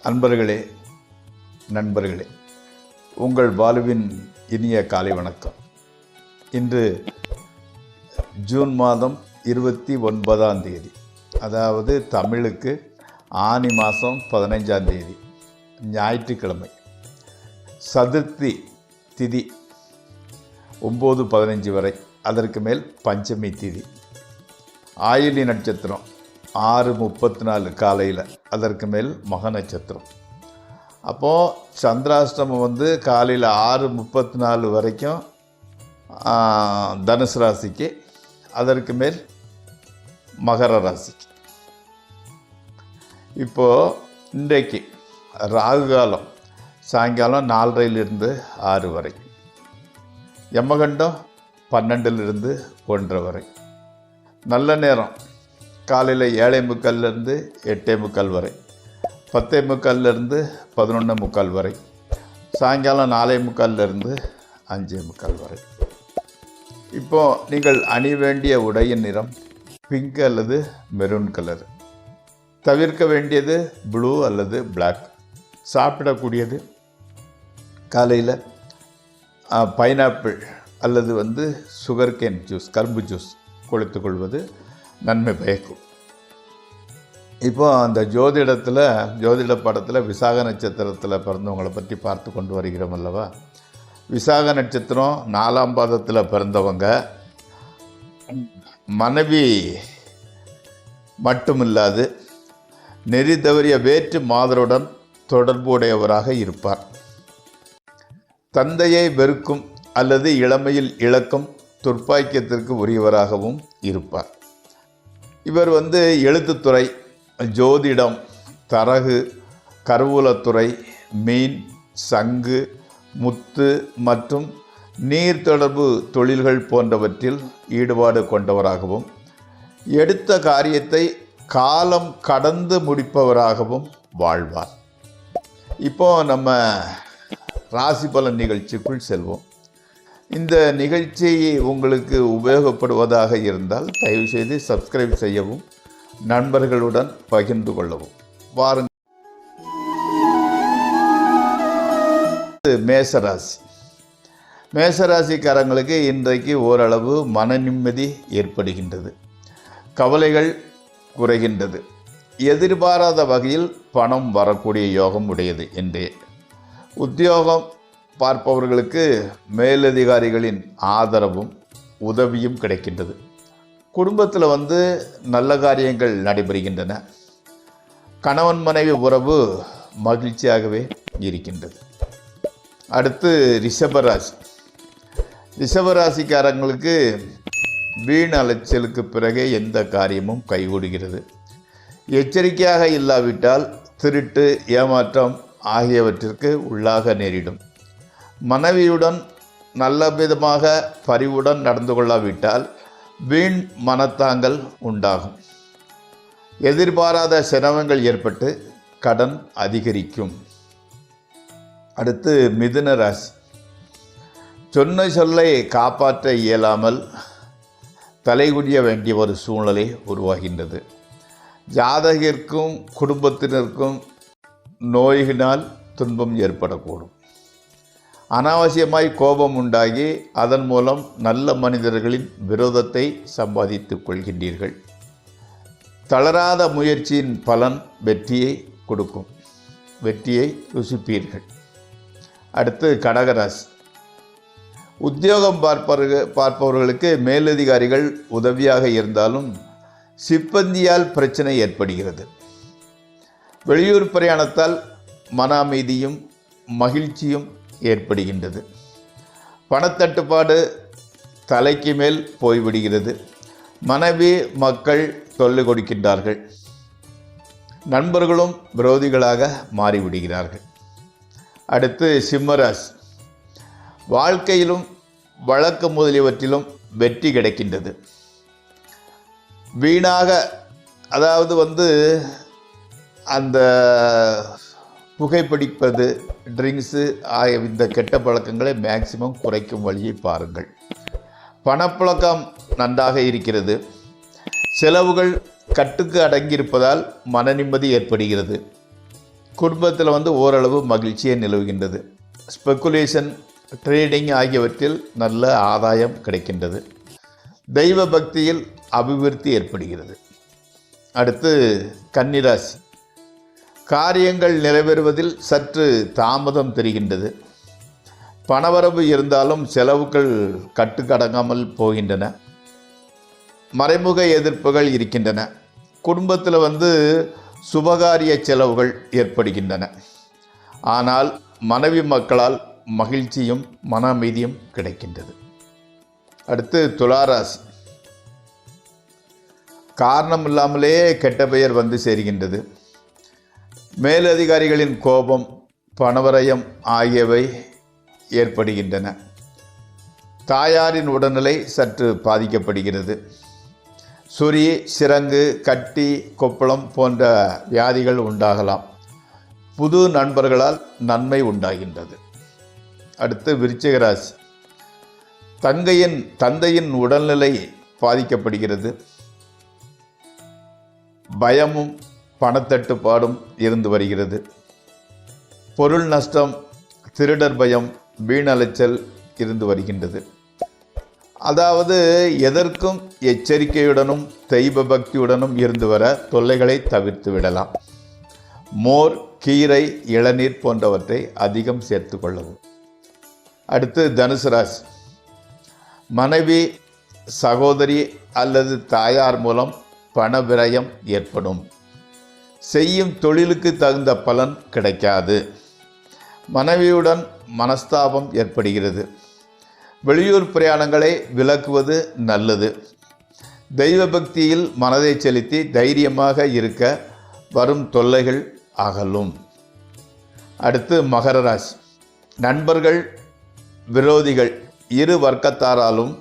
அன்பர்களே, நண்பர்களே, உங்கள் பாலுவின் இனிய காலை வணக்கம். இன்று ஜூன் மாதம் 29ஆம் தேதி, அதாவது தமிழுக்கு ஆனி மாதம் 15ஆம் தேதி, ஞாயிற்றுக்கிழமை. சதுர்த்தி திதி 9-15 வரை, அதற்கு மேல் பஞ்சமி திதி. ஆயிலி நட்சத்திரம் 6:34 காலையில், அதற்கு மேல் மக நட்சத்திரம். அப்போது சந்திராஷ்டமம் காலையில் 6:34 வரைக்கும் தனுசு ராசிக்கு, அதற்கு மேல் மகர ராசிக்கு. இப்போது இன்றைக்கு ராகு காலம் சாயங்காலம் 4:30 6 வரை, யமகண்டம் 12 1 வரை. நல்ல நேரம் காலையில் 7:45 8:45 வரை, 10:45 11:45 வரை, சாயங்காலம் 4:45 5:45 வரை. இப்போது நீங்கள் அணி வேண்டிய உடையின் நிறம் பிங்க் அல்லது மெரூன் கலர். தவிர்க்க வேண்டியது ப்ளூ அல்லது பிளாக். சாப்பிடக்கூடியது காலையில் பைனாப்பிள் அல்லது சுகர்கேன் ஜூஸ், கரும்பு ஜூஸ் குளித்துக்கொள்வது நன்மை பயக்கும். இப்போ அந்த ஜோதிட படத்தில் விசாக நட்சத்திரத்தில் பிறந்தவங்களை பற்றி பார்த்து கொண்டு வருகிறோம் அல்லவா. விசாக நட்சத்திரம் 4ஆம் பாதத்தில் பிறந்தவங்க மனைவி மட்டுமில்லாது நெறி தவறிய வேற்று மாதருடன் தொடர்புடையவராக இருப்பார். தந்தையை வெறுக்கும் அல்லது இளமையில் இழக்கும் துர்ப்பாக்கியத்திற்கு உரியவராகவும் இருப்பார். இவர் எழுத்துத்துறை, ஜோதிடம், தரகு, கருவூலத்துறை, மீன், சங்கு, முத்து மற்றும் நீர் தொடர்பு தொழில்கள் போன்றவற்றில் ஈடுபாடு கொண்டவராகவும், எடுத்த காரியத்தை காலம் கடந்து முடிப்பவராகவும் வாழ்வார். இப்போ நம்ம ராசி பலன் நிகழ்ச்சிக்குள் செல்வோம். இந்த நிகழ்ச்சி உங்களுக்கு உபயோகப்படுவதாக இருந்தால் தயவுசெய்து சப்ஸ்கிரைப் செய்யவும், நண்பர்களுடன் பகிர்ந்து கொள்ளவும். வாருங்கள். மேசராசி. மேசராசிக்காரங்களுக்கு இன்றைக்கு ஓரளவு மன நிம்மதி ஏற்படுகின்றது, கவலைகள் குறைகின்றது. எதிர்பாராத வகையில் பணம் வரக்கூடிய யோகம் உடையது என்றே. உத்தியோகம் பார்ப்பவர்களுக்கு மேலதிகாரிகளின் ஆதரவும் உதவியும் கிடைக்கின்றது. குடும்பத்தில் நல்ல காரியங்கள் நடைபெறுகின்றன. கணவன் மனைவி உறவு மகிழ்ச்சியாகவே இருக்கின்றது. அடுத்து ரிஷபராசி. ரிஷபராசிக்காரங்களுக்கு வீண் அலைச்சலுக்கு பிறகே எந்த காரியமும் கைகூடுகிறது. எச்சரிக்கையாக இல்லாவிட்டால் திருட்டு, ஏமாற்றம் ஆகியவற்றிற்கு உள்ளாக நேரிடும். மனைவியுடன் நல்ல விதமாக பரிவுடன் நடந்து கொள்ளாவிட்டால் வீண் மனத்தாங்கள் உண்டாகும். எதிர்பாராத சிரமங்கள் ஏற்பட்டு கடன் அதிகரிக்கும். அடுத்து மிதுன ராசி. சொன்ன சொல்லை காப்பாற்ற இயலாமல் தலைகுனிய வேண்டிய ஒரு சூழ்நிலை உருவாகின்றது. ஜாதகத்திற்கும் குடும்பத்தினருக்கும் நோயினால் துன்பம் ஏற்படக்கூடும். அனாவசியமாய் கோபம் உண்டாகி அதன் மூலம் நல்ல மனிதர்களின் விரோதத்தை சம்பாதித்துக் கொள்கின்றீர்கள். தளராத முயற்சியின் பலன் வெற்றியை கொடுக்கும், வெற்றியை ருசிப்பீர்கள். அடுத்து கடகராசி. உத்தியோகம் பார்ப்பவர்களுக்கு மேலதிகாரிகள் உதவியாக இருந்தாலும் சிப்பந்தியால் பிரச்சனை ஏற்படுகிறது. வெளியூர் பிரயாணத்தால் மன அமைதியும் மகிழ்ச்சியும் ஏற்படுகின்றது. பணத்தட்டுப்பாடு தலைக்கு மேல் போய்விடுகிறது. மனைவி மக்கள் தொல்லை கொடுக்கின்றார்கள். நண்பர்களும் விரோதிகளாக மாறிவிடுகிறார்கள். அடுத்து சிம்மராசி. வாழ்க்கையிலும் வழக்கு முதலியவற்றிலும் வெற்றி கிடைக்கின்றது. வீணாக, அதாவது அந்த புகைப்பிடிப்பது, ட்ரிங்க்ஸு ஆகிய இந்த கெட்ட பழக்கங்களை மேக்சிமம் குறைக்கும் வழியை பாருங்கள். பணப்புழக்கம் நன்றாக இருக்கிறது. செலவுகள் கட்டுக்கு அடங்கியிருப்பதால் மன நிம்மதி ஏற்படுகிறது. குடும்பத்தில் ஓரளவு மகிழ்ச்சியை நிலவுகின்றது. ஸ்பெக்குலேஷன், ட்ரேடிங் ஆகியவற்றில் நல்ல ஆதாயம் கிடைக்கின்றது. தெய்வ பக்தியில் அபிவிருத்தி ஏற்படுகிறது. அடுத்து கன்னிராசி. காரியங்கள் நிறைவேறுவதில் சற்று தாமதம் தெரிகின்றது. பணவரவு இருந்தாலும் செலவுகள் கட்டுக்கடங்காமல் போகின்றன. மறைமுக எதிர்ப்புகள் இருக்கின்றன. குடும்பத்தில் சுபகாரிய செலவுகள் ஏற்படுகின்றன. ஆனால் மனைவி மக்களால் மகிழ்ச்சியும் மன அமைதியும் கிடைக்கின்றது. அடுத்து துளாராசி. காரணம் இல்லாமலே கெட்ட பெயர் சேர்கின்றது. மேலதிகாரிகளின் கோபம், பணவரயம் ஆகியவை ஏற்படுகின்றன. தாயாரின் உடல்நிலை சற்று பாதிக்கப்படுகிறது. சொறி, சிரங்கு, கட்டி, கொப்பளம் போன்ற வியாதிகள் உண்டாகலாம். புது நண்பர்களால் நன்மை உண்டாகின்றது. அடுத்து விருச்சிக ராசி. தந்தையின் உடல்நிலை பாதிக்கப்படுகிறது. பயமும் பணத்தட்டுப்பாடும் இருந்து வருகிறது. பொருள் நஷ்டம், திருடர் பயம், வீணலைச்சல் இருந்து வருகின்றது. அதாவது எதற்கும் எச்சரிக்கையுடனும் தெய்வ பக்தியுடனும் இருந்து வர தொல்லைகளை தவிர்த்து விடலாம். மோர், கீரை, இளநீர் போன்றவற்றை அதிகம் சேர்த்து கொள்ளவும். அடுத்து தனுசு ராசி. மனைவி, சகோதரி அல்லது தாயார் மூலம் பண விரயம் ஏற்படும். செய்யும் தொழிலுக்கு தகுந்த பலன் கிடைக்காது. மனைவியுடன் மனஸ்தாபம் ஏற்படுகிறது. வெளியூர் பிரயாணங்களை விலக்குவது நல்லது. தெய்வ பக்தியில் மனதை செலுத்தி தைரியமாக இருக்க வரும் தொல்லைகள் அகலும். அடுத்து மகர ராசி. நண்பர்கள், விரோதிகள் இரு வர்க்கத்தாராலும்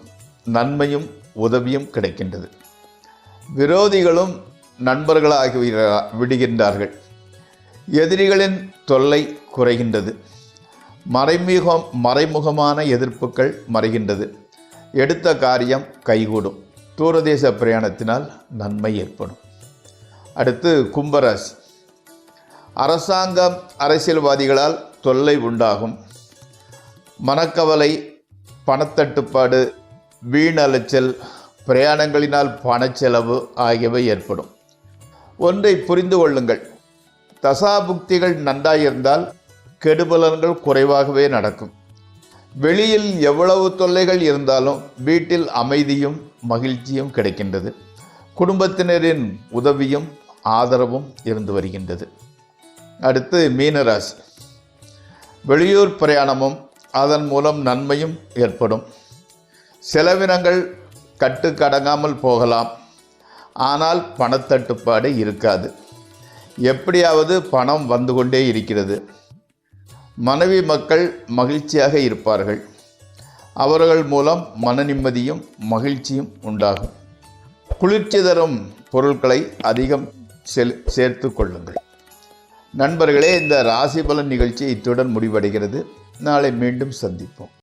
நன்மையும் உதவியும் கிடைக்கின்றது. விரோதிகளும் நண்பர்களாகி விடுகின்றார்கள். எதிரிகளின் தொல்லை குறைகின்றது. மறைமுகமான எதிர்ப்புகள் மறைகின்றது. எடுத்த காரியம் கைகூடும். தூரதேச பிரயாணத்தினால் நன்மை ஏற்படும். அடுத்து கும்பராசி. அரசாங்கம், அரசியல்வாதிகளால் தொல்லை உண்டாகும். மனக்கவலை, பணத்தட்டுப்பாடு, வீண் அலைச்சல், பிரயாணங்களினால் பணச்செலவு ஆகியவை ஏற்படும். ஒன்றை புரிந்து கொள்ளுங்கள். தசாபுக்திகள் நன்றாயிருந்தால் கெடுபலன்கள் குறைவாகவே நடக்கும். வெளியில் எவ்வளவு தொல்லைகள் இருந்தாலும் வீட்டில் அமைதியும் மகிழ்ச்சியும் கிடைக்கின்றது. குடும்பத்தினரின் உதவியும் ஆதரவும் இருந்து வருகின்றது. அடுத்து மீனராசி. வெளியூர் பிரயாணமும் அதன் மூலம் நன்மையும் ஏற்படும். செலவினங்கள் கட்டுக்கடங்காமல் போகலாம். ஆனால் பணத்தட்டுப்பாடு இருக்காது. எப்படியாவது பணம் வந்து கொண்டே இருக்கிறது. மனைவி மக்கள் மகிழ்ச்சியாக இருப்பார்கள். அவர்கள் மூலம் மன நிம்மதியும் மகிழ்ச்சியும் உண்டாகும். குளிர்ச்சி தரும் பொருட்களை அதிகம் சேர்த்து கொள்ளுங்கள். நண்பர்களே, இந்த ராசி பலன் நிகழ்ச்சி இத்துடன் முடிவடைகிறது. நாளை மீண்டும் சந்திப்போம்.